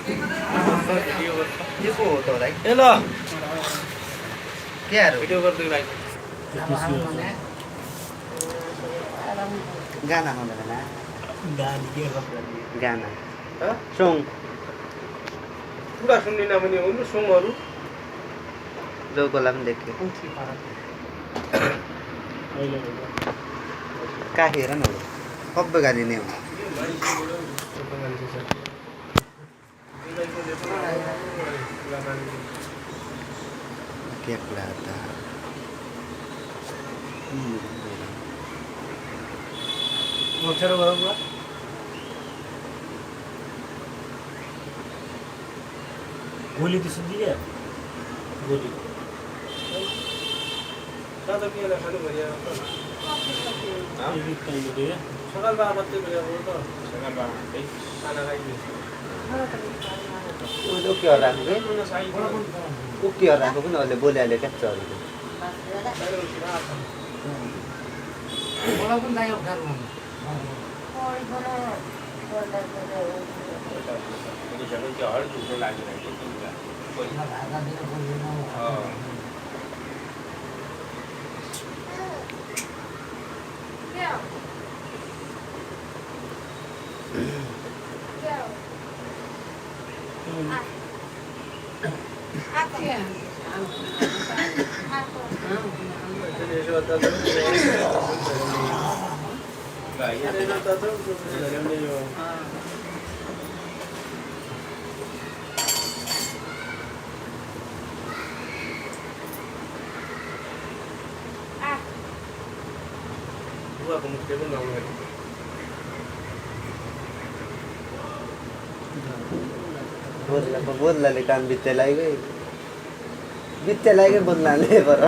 के को हो त भाइ ए ल के हारु भिडियो गर्दै भाइ गाना भन्दैन गाना ह सङ पुरा सुन्दिन भने हो नि सङहरु जो गोला पनि देख्यो काठी हेर न कब्बे गाली नै हो के कुरा त मोठेरो गरौँ गोली तो सुन दिया गोली दादा पियाला खानु भरिया ये भी कहीं नहीं है सकाल 12 बजे भरिया हो त सकाल 12 है खाना खाइदियो उके राखेको उके राखेको पनि अहिले बोलिहाल्यो क्या चरीको मलाई पनि लाग्यो घरमा बुवाको मुखले पनि लाउनु बोल्लाले काम बित्ते लाग्यो बोल्नाले बर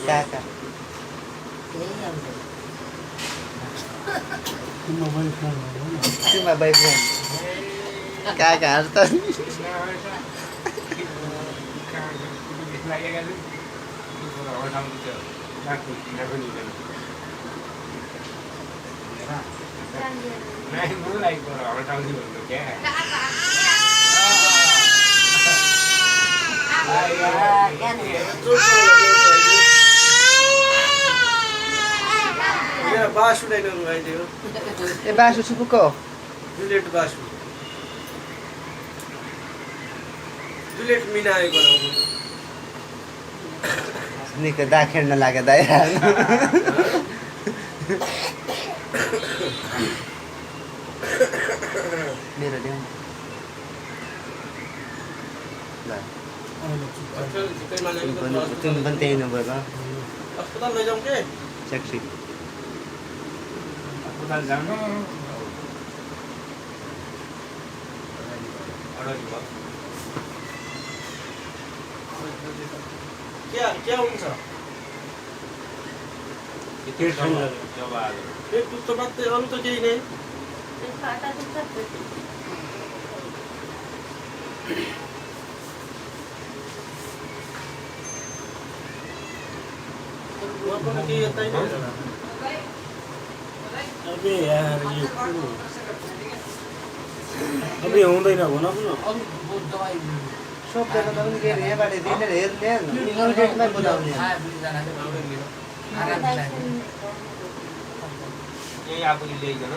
काका तिम्रो बोयफ्रेन्ड काका त बासु ल्याइदिनु भइदियो ए बासु सुपुको जुलियट बासु जुलियट मिनाए बनाउनु निकै दा खेल्न लाग्यो दाइ मेरो ल्याउ तिमी पनि त्यही नभएर अस्पताल लैजाउँ के सेक्सी अस्पताल जानु क्या हुन्छ पेट दुख्छ मात्रै अरू त केही नै केही यतै नै अबे यार ये अबे हुँदैन भन न सोपेर त पनि के यहाँबाट दिने हेर्ने इमिडिएटमै बोलाउने यही आफूले ल्याइकन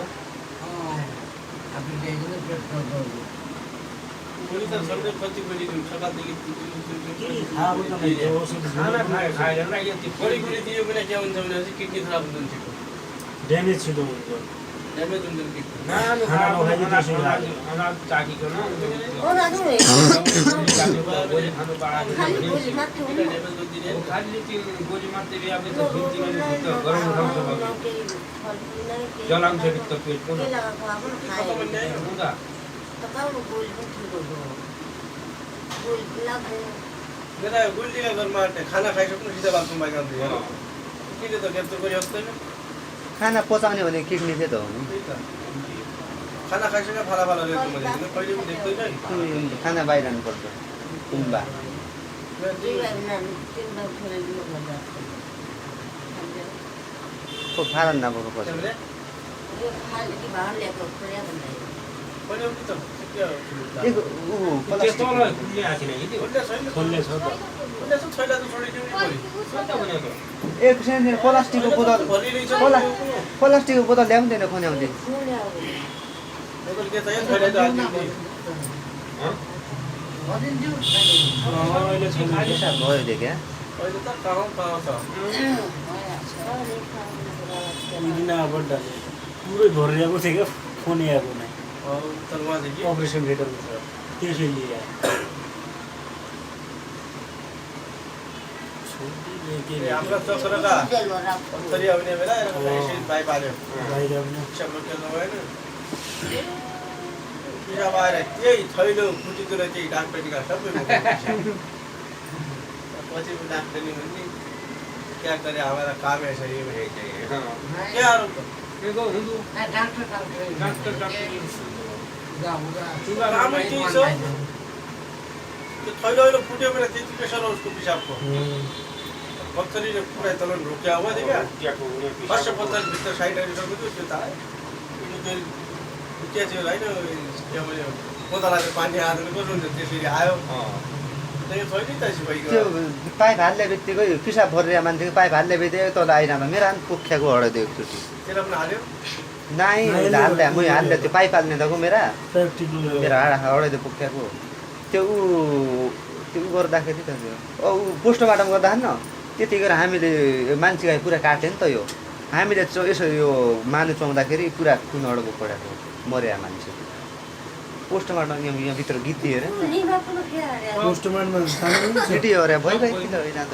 भोलि त सबै कति बजी सकालदेखि खाना खाएर बढी दियो भने के हुन्छ भने चाहिँ किडनी खराब हुन्छ ड्यामेज छिटो हुन्छ ड्यामेज हुन्छ अनाज चाकिकन खालि गोली मात्रै जलाउँछ त पेटको गुल्टीका घरमा खाना खाइसक्नु सिधा बाथरुम बाहिर किन त ग्याप्चर गरी सक्दैन खाना पचाउने भने किडनी चाहिँ त हो नि खाना खाइसकेर फाला फाला रेट्नु मैले कहिले पनि देख्दैन खाना बाहिर पर्छ कुम्बा को फारन ना बोको पर्छ तिमीले पनि उति त के हो एक ऊ त्यो प्लास्टिक तल खुल्ले आएको छैन कि त्यो खोल्ले छैन खोल्ले छ त खोल्ले छ छैन त छोडिदिउ नि भोलि छ त भनेको एक सानो प्लास्टिकको बोतल भोलि ल्याइन्छ प्लास्टिकको बोतल ल्याउँदैन खन्याउँदै बोतल के चाहियो छैन त हाल्दिउ नि अहिले छैन खाली साथ भयो दे क्या अहिले त कहाँ छ दिन बड्डा पुरै भरिएको थियो क्या फोन आएको नै तर उहाँ चाहिँ के अपरेसन थिएटर छ त्यसै लिए ए, हाम्रो चक्करका पत्थरी आउने बेला यसरी बाई पाल्यो बाहिर पनि पिसाब रोकेर भएन पिसाब आएर त्यही थैलो फुटीतिर त्यही डाक्टरीका सबै पछि डाक्टरी भन्ने क्या गरे हमारा काम है सही है क्या काम के छ त्यो थैलो अहिले फुट्यो भने त्यति प्रेसर हो उसको पिसाबको पत्थरीले पुरै तल रोक्या हो क्या फर्स्ट पत्थर भित्र साइड आइसकेको थियो त्यो त के थियो होइन के भयो कोदाला चाहिँ पानी हाल्नु कसो हुन्छ त्यसरी आयो त्यो छैन त भइगयो त्यो पाइप हाल्ने बित्तिकै पिसाब भरिरहेको मान्छेको पाइप हाल्ने बित्तिकै तल आइरहँदा मेरो आन पोख्याको हडाइदियो एकचोटि त्यसलाई पनि हाल्यो नाइ हाल्दा मै हाल्दा त्यो पाइप हाल्ने त मेरा सेफ्टी मेरो हाडा हडाइदियो पोख्याको त्यो त्यो गर्दाखेरि त त्यो ऊ पोस्टमार्टम गर्दा न त्यतिखेर हामीले मान्छेलाई पुरा काट्यो नि त यो हामीले यसो यो मानु चाउँदाखेरि पुरा खुन अड्को पढाएको मर्या मान्छे पोस्टमार्टम यहाँभित्र गीत दिएर पोस्टमार्टमा सानो सिटी अरे भइगयो कि त होइन त